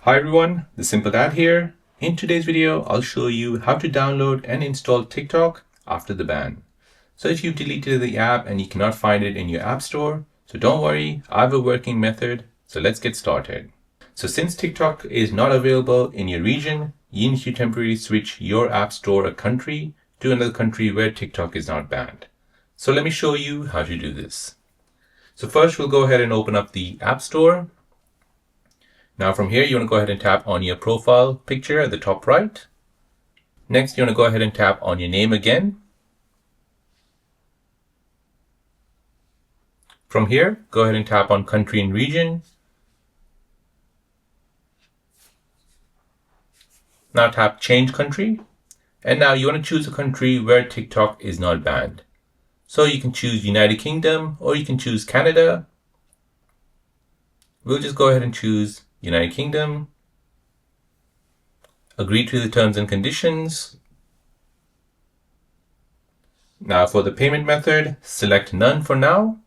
Hi everyone, the Simple Dad here. In today's video, I'll show you how to download and install TikTok after the ban. So if you've deleted the app and you cannot find it in your App Store, so don't worry, I have a working method. So let's get started. So since TikTok is not available in your region, you need to temporarily switch your App Store or country to another country where TikTok is not banned. So let me show you how to do this. So first we'll go ahead and open up the App Store. Now from here, you want to go ahead and tap on your profile picture at the top right. Next, you want to go ahead and tap on your name again. From here, go ahead and tap on country and region. Now tap change country. And now you want to choose a country where TikTok is not banned. So you can choose United Kingdom or you can choose Canada. We'll just go ahead and choose United Kingdom. Agree to the terms and conditions. Now for the payment method, select none for now.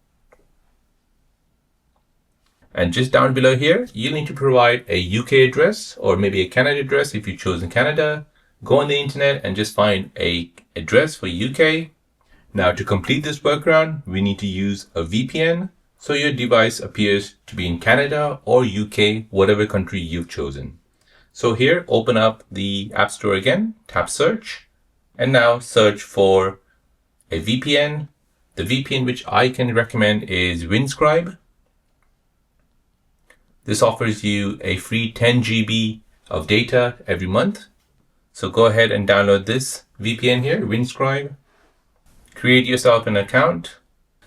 And just down below here, you need to provide a UK address or maybe a Canada address if you've chosen Canada. Go on the internet and just find a address for UK. Now to complete this workaround, we need to use a VPN. So your device appears to be in Canada or UK, whatever country you've chosen. So here, open up the App Store again, tap search, and now search for a VPN. The VPN which I can recommend is Windscribe. This offers you a free 10 GB of data every month. So go ahead and download this VPN here, Windscribe. Create yourself an account.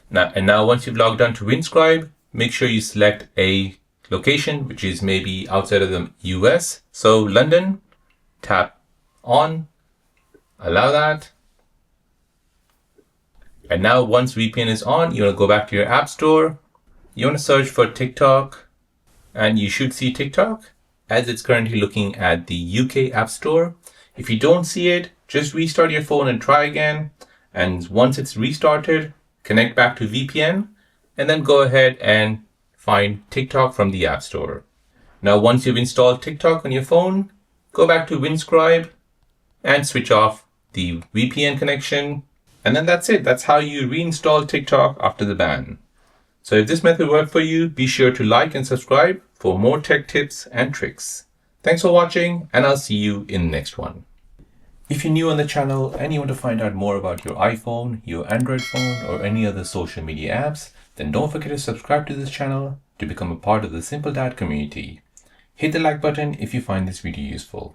Now once you've logged on to Windscribe, make sure you select a location which is maybe outside of the US. So London, tap on, allow that. And now once VPN is on, you want to go back to your App Store. You want to search for TikTok and you should see TikTok as it's currently looking at the UK App Store. If you don't see it, just restart your phone and try again. And once it's restarted, connect back to VPN, and then go ahead and find TikTok from the App Store. Now, once you've installed TikTok on your phone, go back to Windscribe and switch off the VPN connection. And then that's it. That's how you reinstall TikTok after the ban. So if this method worked for you, be sure to like and subscribe for more tech tips and tricks. Thanks for watching, and I'll see you in the next one. If you're new on the channel and you want to find out more about your iPhone, your Android phone, or any other social media apps, then don't forget to subscribe to this channel to become a part of the Simple Dad community. Hit the like button if you find this video useful.